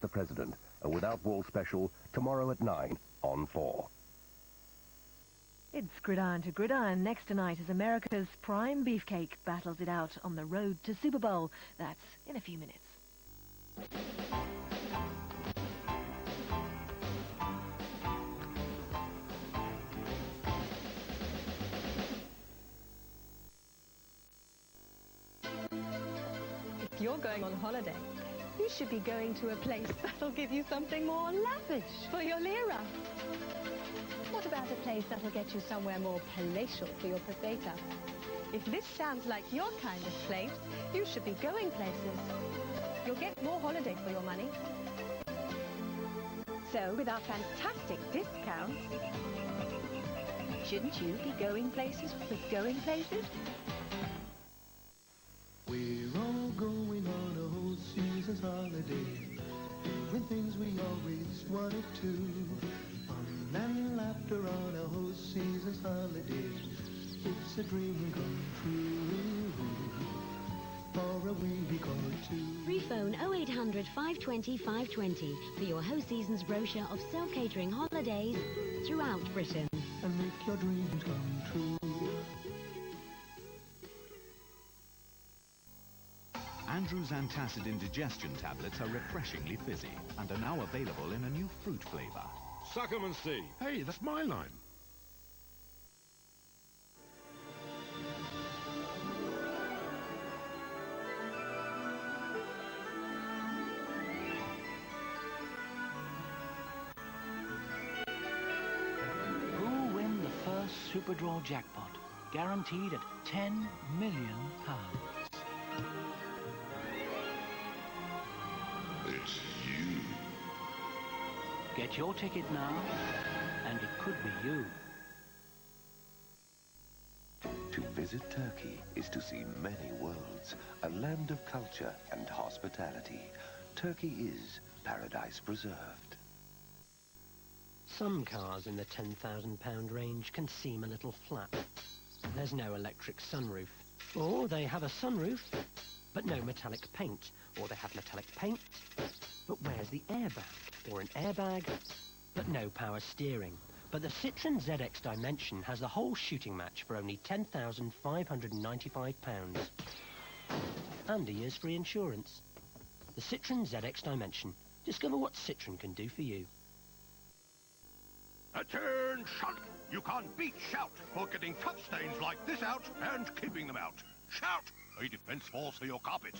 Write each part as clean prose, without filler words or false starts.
the President. A Without Wall special tomorrow at 9 on 4. It's gridiron to gridiron next tonight as America's prime beefcake battles it out on the road to Superbowl. That's in a few minutes. If you're going on holiday, you should be going to a place that'll give you something more lavish for your lira. What about a place that'll get you somewhere more palatial for your peseta? If this sounds like your kind of place, you should be going places. You'll get more holiday for your money. So, with our fantastic discounts, shouldn't you be going places with going places? We're all going on a whole season's holiday, doing things we always wanted to. Fun and laughter on a whole season's holiday. It's a dream come true for a week or two. Refone 0800 520 520 for your whole season's brochure of self-catering holidays throughout Britain. And make your dreams come true. Andrew's antacid indigestion tablets are refreshingly fizzy and are now available in a new fruit flavour. Suck 'em and see. Hey, that's my line. Who'll win the first Superdraw jackpot? Guaranteed at £10 million. It's you. Get your ticket now, and it could be you. To visit Turkey is to see many worlds, a land of culture and hospitality. Turkey is paradise preserved. Some cars in the £10,000 range can seem a little flat. There's no electric sunroof. Or they have a sunroof, but no metallic paint. Or they have metallic paint, but where's the airbag? Or an airbag, but no power steering. But the Citroën ZX Dimension has the whole shooting match for only £10,595. And a year's free insurance. The Citroën ZX Dimension. Discover what Citroën can do for you. Attention! You can't beat Shout for getting tough stains like this out and keeping them out. Shout! A defense force for your carpet.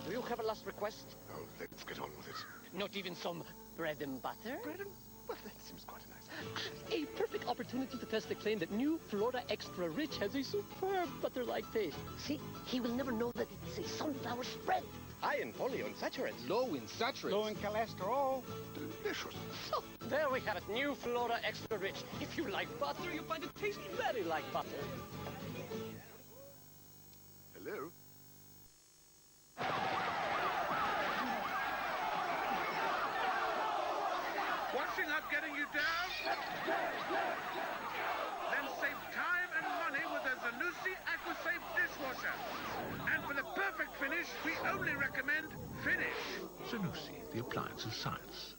Do you have a last request? Oh, let's get on with it. Not even some bread and butter? Bread and... well, that seems quite nice. A perfect opportunity to test the claim that new Flora Extra Rich has a superb butter-like taste. See, he will never know that it is a sunflower spread. High in polyunsaturates. Low in saturates. Low in cholesterol. Delicious. So, there we have it. New Flora Extra Rich. If you like butter, you find it taste very like butter. Hello? Washing up getting you down? Then save time and money with a Zanussi AquaSafe dishwasher. And for the perfect finish, we only recommend Finish. Zanussi, the appliance of science.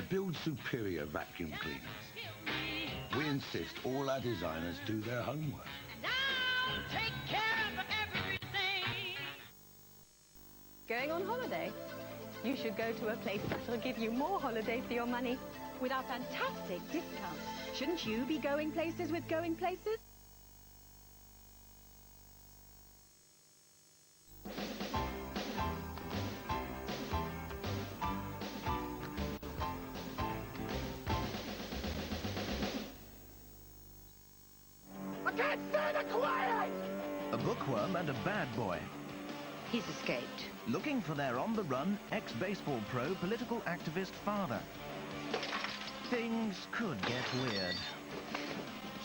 Build superior vacuum cleaners. We insist all our designers do their homework. And I'll take care of everything. Going on holiday? You should go to a place that'll give you more holiday for your money with our fantastic discounts. Shouldn't you be going places with going places? A bookworm and a bad boy. He's escaped. Looking for their on-the-run, ex-baseball pro, political activist father. Things could get weird.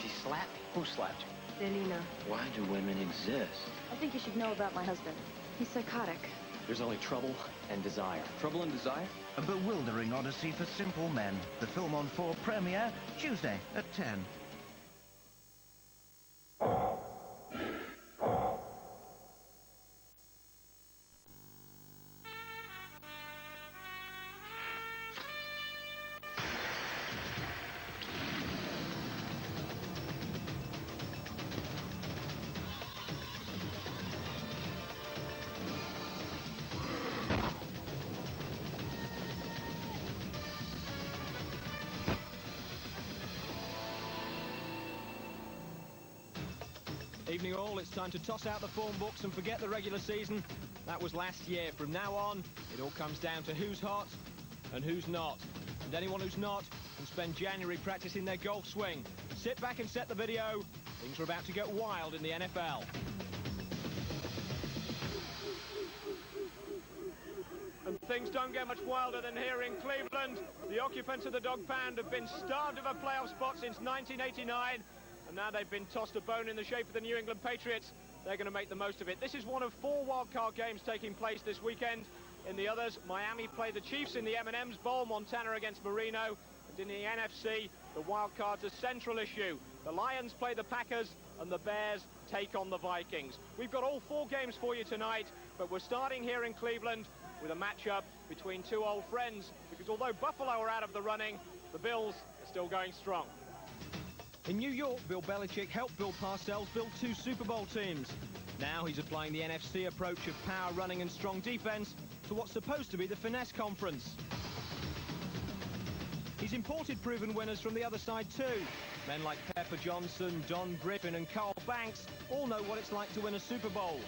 She slapped? Who slapped Selena. Why do women exist? I think you should know about my husband. He's psychotic. There's only trouble and desire. Trouble and desire? A bewildering odyssey for simple men. The film on 4 premiere Tuesday at 10. Evening all, it's time to toss out the form books and forget the regular season. That was last year. From now on, it all comes down to who's hot and who's not. And anyone who's not can spend January practicing their golf swing. Sit back and set the video. Things are about to get wild in the NFL. And things don't get much wilder than here in Cleveland. The occupants of the dog pound have been starved of a playoff spot since 1989. And now they've been tossed a bone in the shape of the New England Patriots. They're going to make the most of it. This is one of 4 wildcard games taking place this weekend. In the others, Miami play the Chiefs in the M&M's Bowl, Montana against Marino. And in the NFC, the wildcard's a central issue. The Lions play the Packers and the Bears take on the Vikings. We've got all 4 games for you tonight, but we're starting here in Cleveland with a matchup between 2 old friends, because although Buffalo are out of the running, the Bills are still going strong. In New York, Bill Belichick helped Bill Parcells build 2 Super Bowl teams. Now he's applying the NFC approach of power running and strong defense to what's supposed to be the finesse conference. He's imported proven winners from the other side too. Men like Pepper Johnson, Don Griffin and Carl Banks all know what it's like to win a Super Bowl.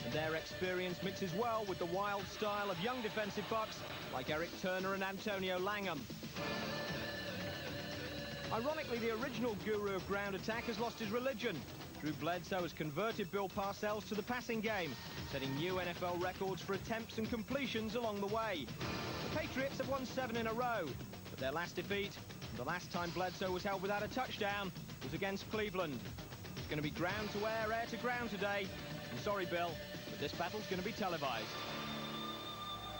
And their experience mixes well with the wild style of young defensive backs like Eric Turner and Antonio Langham. Ironically, the original guru of ground attack has lost his religion. Drew Bledsoe has converted Bill Parcells to the passing game, setting new NFL records for attempts and completions along the way. The Patriots have won 7 in a row, but their last defeat, the last time Bledsoe was held without a touchdown, was against Cleveland. It's going to be ground to air, air to ground today. I'm sorry, Bill, but this battle's going to be televised.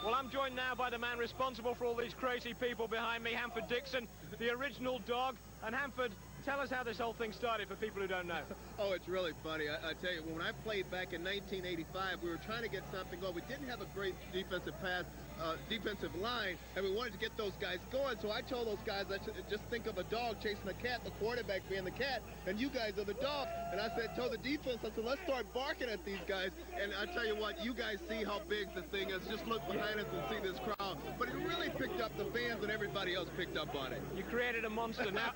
Well, I'm joined now by the man responsible for all these crazy people behind me, Hanford Dixon, the original dog. And Hanford, tell us how this whole thing started for people who don't know. Oh, it's really funny. I tell you, when I played back in 1985, we were trying to get something going. We didn't have a great defensive line, and we wanted to get those guys going. So I told those guys, just think of a dog chasing a cat, the quarterback being the cat, and you guys are the dog. And I told the defense, I said, let's start barking at these guys. And I tell you what, you guys see how big the thing is. Just look behind us and see this crowd. But it really picked up the fans, and everybody else picked up on it. You created a monster. Now,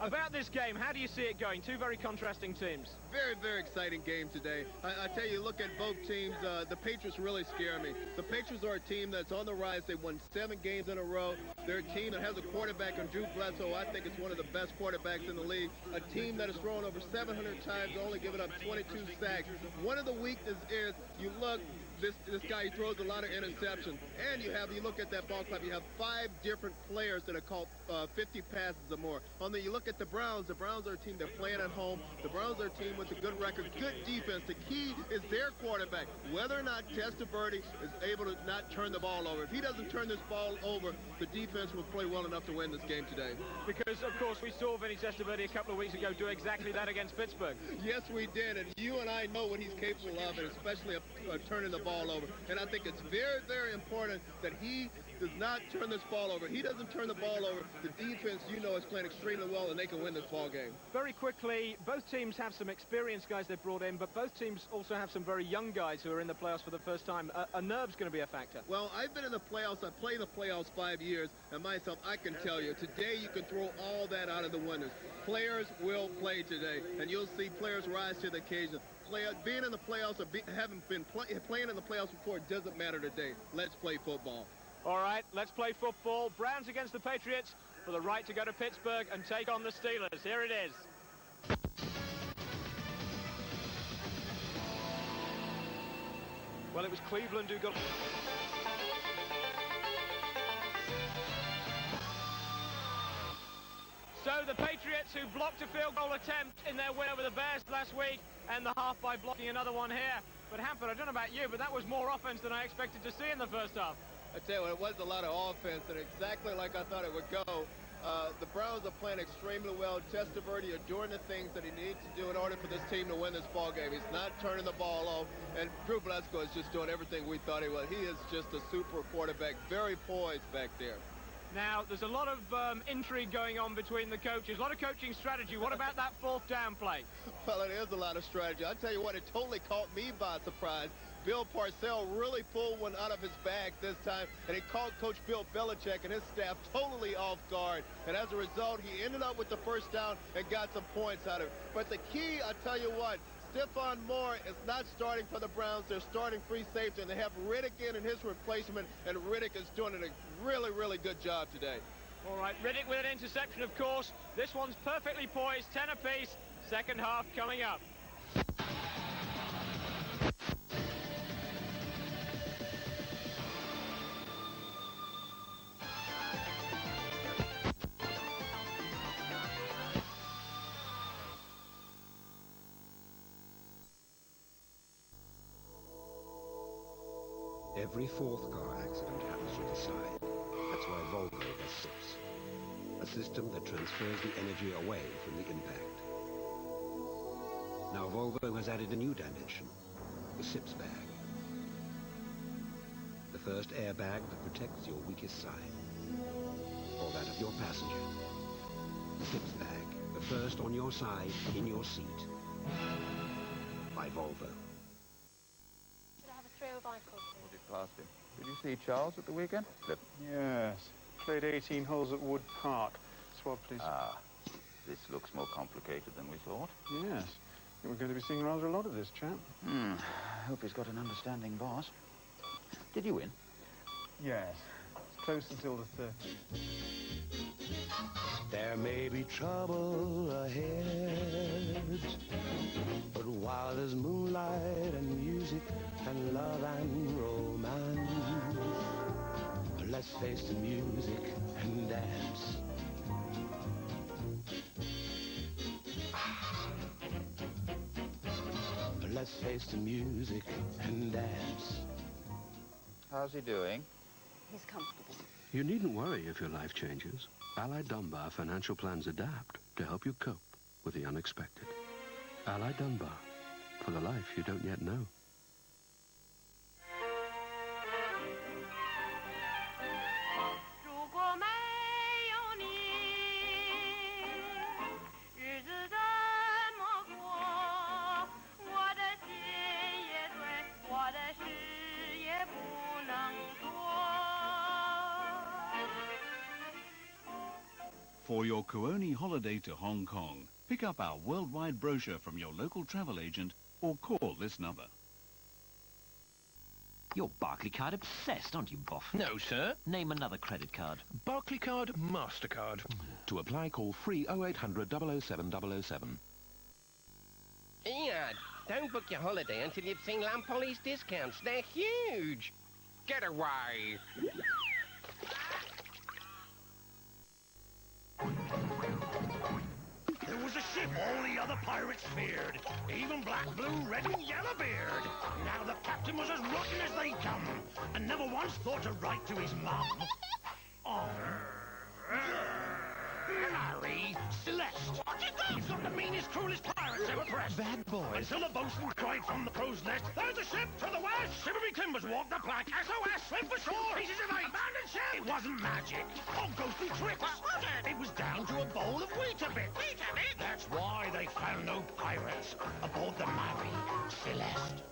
about this game, how do you see it going? 2 very contrasting teams. Very, very exciting game today. I tell you, look at both teams. The Patriots really scare me. The Patriots are a team that's on the rise. They won 7 games in a row. They're a team that has a quarterback in Drew Bledsoe. I think it's one of the best quarterbacks in the league. A team that has thrown over 700 times, only giving up 22 sacks. One of the weaknesses is, you look, this guy throws a lot of interceptions. And you look at that ball club, you have 5 different players that are caught 50 passes or more. You look at the Browns are a team that playing at home. The Browns are a team with a good record, good defense. The key is their quarterback. Whether or not Testaverde is able to not turn the ball over. If he doesn't turn this ball over, the defense will play well enough to win this game today. Because, of course, we saw Vinny Testaverde a couple of weeks ago do exactly that against Pittsburgh. Yes, we did, and you and I know what he's capable of, and especially turning the ball over. And I think it's very, very important that he does not turn this ball over. He doesn't turn the ball over. The defense, is playing extremely well, and they can win this ball game. Very quickly, both teams have some experienced guys they've brought in, but both teams also have some very young guys who are in the playoffs for the first time. A nerve's going to be a factor. Well, I've been in the playoffs. I've played in the playoffs 5 years, and myself, I can tell you, today you can throw all that out of the windows. Players will play today, and you'll see players rise to the occasion. Being in the playoffs or having been playing in the playoffs before, it doesn't matter today. Let's play football. All right, let's play football. Browns against the Patriots for the right to go to Pittsburgh and take on the Steelers. Here it is. Well, it was Cleveland who got... So the Patriots, who blocked a field goal attempt in their win over the Bears last week, end the half by blocking another one here. But Hanford, I don't know about you, but that was more offense than I expected to see in the first half. I tell you what, it was a lot of offense, and exactly like I thought it would go. The Browns are playing extremely well. Testaverde are doing the things that he needs to do in order for this team to win this ball game. He's not turning the ball off, and Drew Bledsoe is just doing everything we thought he would. He is just a super quarterback, very poised back there. Now, there's a lot of intrigue going on between the coaches, a lot of coaching strategy. What about that fourth down play? Well, it is a lot of strategy. I tell you what, it totally caught me by surprise. Bill Parcells really pulled one out of his bag this time, and he caught Coach Bill Belichick and his staff totally off guard. And as a result, he ended up with the first down and got some points out of it. But the key, I tell you what, Stephon Moore is not starting for the Browns. They're starting free safety, and they have Riddick in his replacement, and Riddick is doing a really, really good job today. All right, Riddick with an interception, of course. This one's perfectly poised, 10 apiece. Second half coming up. Every fourth car accident happens from the side. That's why Volvo has SIPS, a system that transfers the energy away from the impact. Now Volvo has added a new dimension, the SIPS bag. The first airbag that protects your weakest side, or that of your passenger. The SIPS bag, the first on your side, in your seat. By Volvo. Past him. Did you see Charles at the weekend? Slip. Yes. Played 18 holes at Wood Park. Swab, please. Ah, this looks more complicated than we thought. Yes. We're going to be seeing rather a lot of this chap. Hope he's got an understanding boss. Did you win? Yes. It's close until the 30th. There may be trouble ahead, but while there's moonlight and music and love and romance, let's face the music and dance. Let's face the music and dance. How's he doing? He's comfortable. You needn't worry if your life changes. Allied Dunbar financial plans adapt to help you cope with the unexpected. Allied Dunbar, for the life you don't yet know. For your Kuoni holiday to Hong Kong, pick up our worldwide brochure from your local travel agent or call this number. You're Barclaycard obsessed, aren't you, Boff? No, sir. Name another credit card. Barclaycard, MasterCard. To apply, call free 0800 007 007. Ian, don't book your holiday until you've seen Lampoli's discounts. They're huge. Get away. There was a ship all the other pirates feared. Even Black, Blue, Red and Yellowbeard. Now the captain was as rotten as they come, and never once thought to write to his mum. Oh. Harry, Celeste. He's got the meanest, cruelest pirates ever pressed. Bad boy. Until the boatswain cried from the crow's nest, "There's a ship to the west! Shivery timbers walk the plank. SOS, swim for shore! Pieces of eight! Abandoned ship!" It wasn't magic or ghostly tricks. What was it? It was down to a bowl of Weetabix. Weetabix? That's why they found no pirates aboard the Mary Celeste.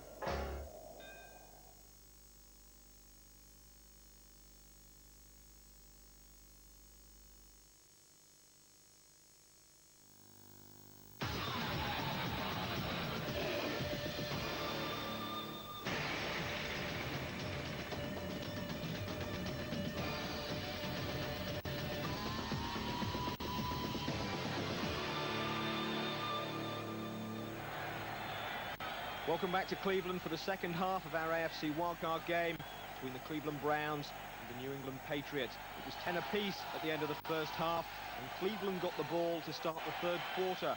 Welcome back to Cleveland for the second half of our AFC wildcard game between the Cleveland Browns and the New England Patriots. It was 10 apiece at the end of the first half, and Cleveland got the ball to start the third quarter.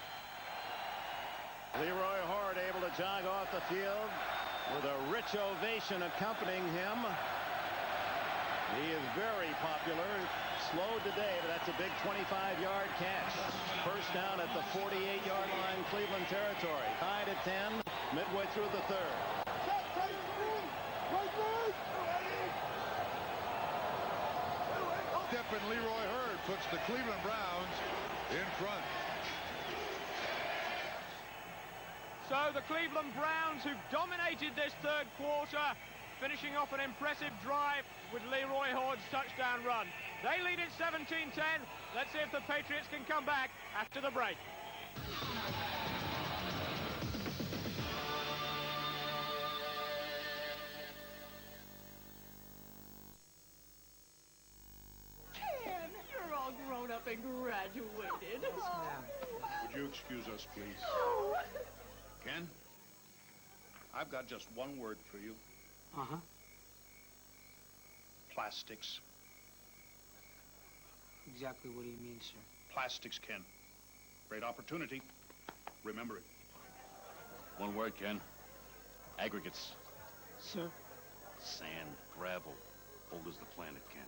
Leroy Horde able to jog off the field with a rich ovation accompanying him. He is very popular. Slowed today, but that's a big 25-yard catch. First down at the 48-yard line, Cleveland territory. Tied at 10, midway through the third. Step and Leroy Horde puts the Cleveland Browns in front. So the Cleveland Browns, who've dominated this third quarter, finishing off an impressive drive with Leroy Horde's touchdown run. They lead it 17-10. Let's see if the Patriots can come back after the break. Ken, you're all grown up and graduated. Yes, ma'am. Would you excuse us, please? Oh. Ken, I've got just one word for you. Uh-huh. Plastics. Exactly what do you mean, sir? Plastics, Ken. Great opportunity. Remember it. One word, Ken. Aggregates. Sir? Sand, gravel, old as the planet, Ken.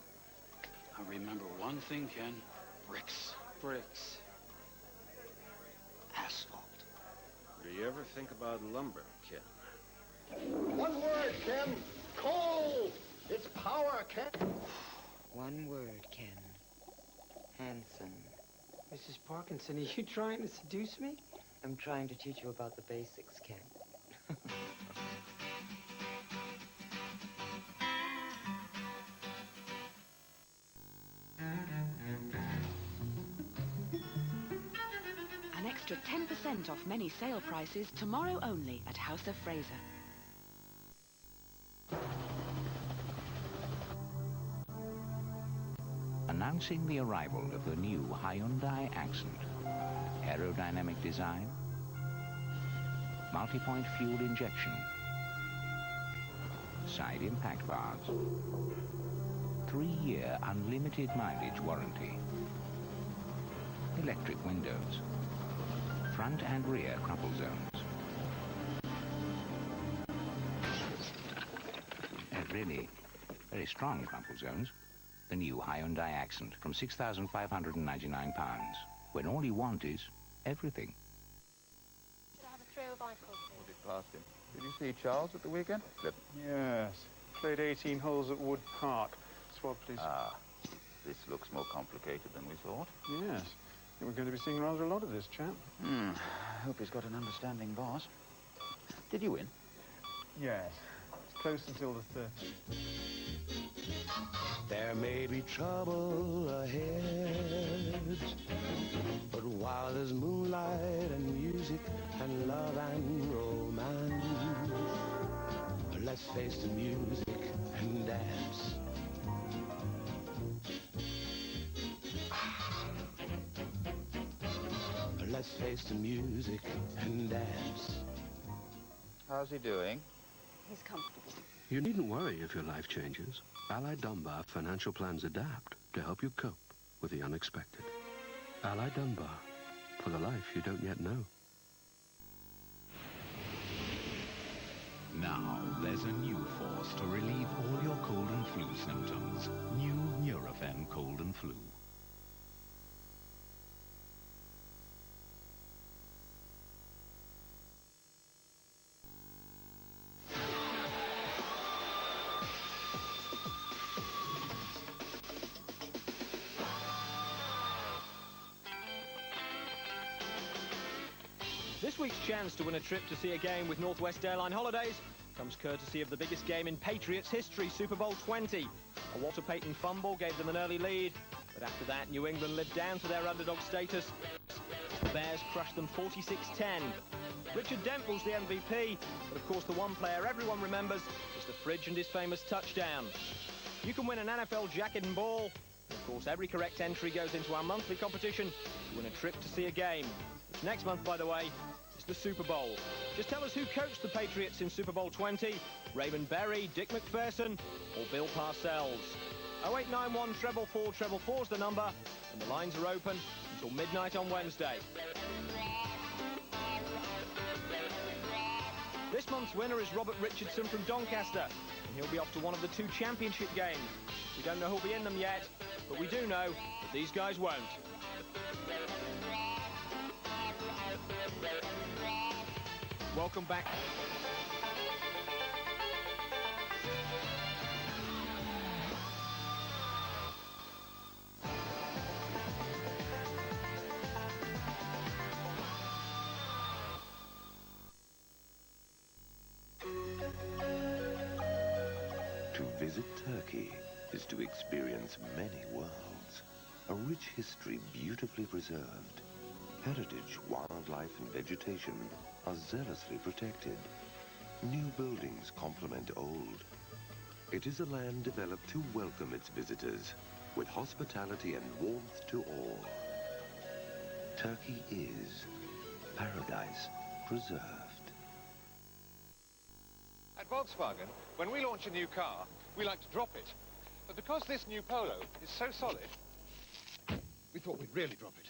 I remember one thing, Ken. Bricks. Bricks. Asphalt. Do you ever think about lumber, kid? One word, Ken. Coal! It's power, Ken. One word, Ken. Handsome. Mrs. Parkinson, are you trying to seduce me? I'm trying to teach you about the basics, Ken. An extra 10% off many sale prices tomorrow only at House of Fraser. Announcing the arrival of the new Hyundai Accent. Aerodynamic design, multi-point fuel injection, side impact bars, 3-year unlimited mileage warranty, electric windows, front and rear crumple zones. Really very strong crumple zones. The new Hyundai Accent from £6,599, when all you want is everything. Should I have a tray of ice coffee? We'll be past him. Did you see Charles at the weekend? Flip. Yes. Played 18 holes at Wood Park. Swab, please. Ah, this looks more complicated than we thought. Yes. I think we're going to be seeing rather a lot of this chap. I hope he's got an understanding boss. Did you win? Yes. It's close until the 30th. There may be trouble ahead, but while there's moonlight and music and love and romance, let's face the music and dance. Let's face the music and dance. How's he doing? He's comfortable. You needn't worry if your life changes. Allied Dunbar financial plans adapt to help you cope with the unexpected. Allied Dunbar, for the life you don't yet know. Now there's a new force to relieve all your cold and flu symptoms. New Nurofen Cold and Flu. This week's chance to win a trip to see a game with Northwest Airline Holidays comes courtesy of the biggest game in Patriots history, Super Bowl 20. A Walter Payton fumble gave them an early lead, but after that, New England lived down to their underdog status. The Bears crushed them 46-10. Richard Dent was the MVP, but of course the one player everyone remembers is the Fridge and his famous touchdown. You can win an NFL jacket and ball. And of course, every correct entry goes into our monthly competition to win a trip to see a game. Which next month, by the way, is the Super Bowl. Just tell us who coached the Patriots in Super Bowl 20, Raymond Berry, Dick McPherson, or Bill Parcells. 0891 444 is the number, and the lines are open until midnight on Wednesday. This month's winner is Robert Richardson from Doncaster, and he'll be off to one of the 2 championship games. We don't know who'll be in them yet, but we do know that these guys won't. Welcome back. To visit Turkey is to experience many worlds. A rich history beautifully preserved. Heritage, wildlife and vegetation are zealously protected. New buildings complement old. It is a land developed to welcome its visitors with hospitality and warmth to all. Turkey is paradise preserved. At Volkswagen, when we launch a new car, we like to drop it. But because this new Polo is so solid, we thought we'd really drop it.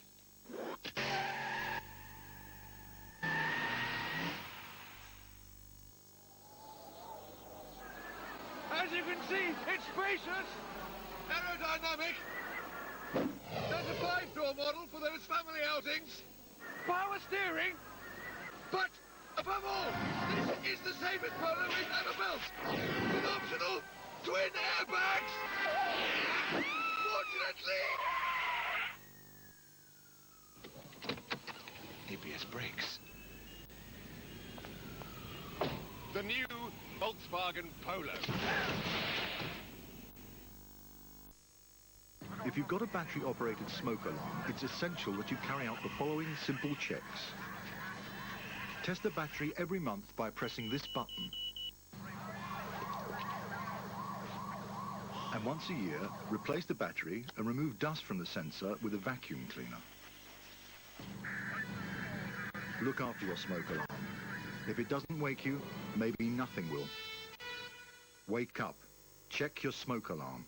As you can see, it's spacious, Aerodynamic. There's a 5-door model for those family outings. power steering. But, above all, this is the safest Polo we've ever built. With optional twin airbags. Fortunately. ABS brakes. The new Volkswagen Polo. If you've got a battery-operated smoke alarm, it's essential that you carry out the following simple checks. Test the battery every month by pressing this button. And once a year, replace the battery and remove dust from the sensor with a vacuum cleaner. Look after your smoke alarm. If it doesn't wake you, maybe nothing will. Wake up. Check your smoke alarm.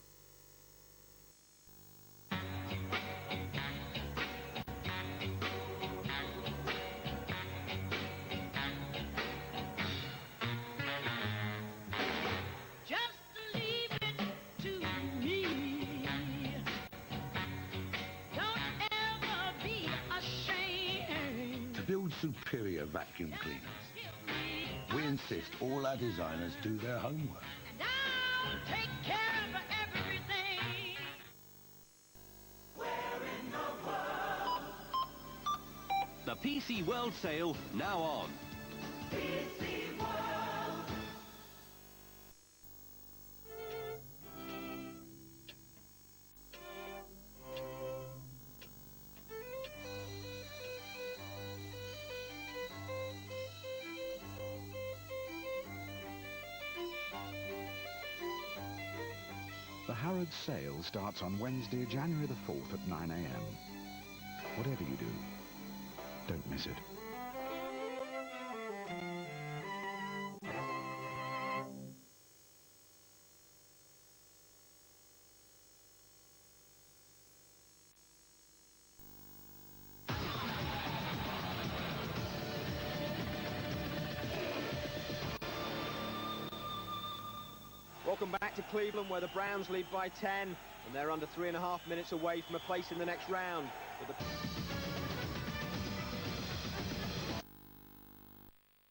Build superior vacuum cleaners. We insist all our designers do their homework. And I'll take care of everything. Where in the world? The PC World Sale now on. PC World. The Harrods sale starts on Wednesday, January the 4th at 9 a.m. Whatever you do, don't miss it. Welcome back to Cleveland, where the Browns lead by 10, and they're under 3.5 minutes away from a place in the next round. But the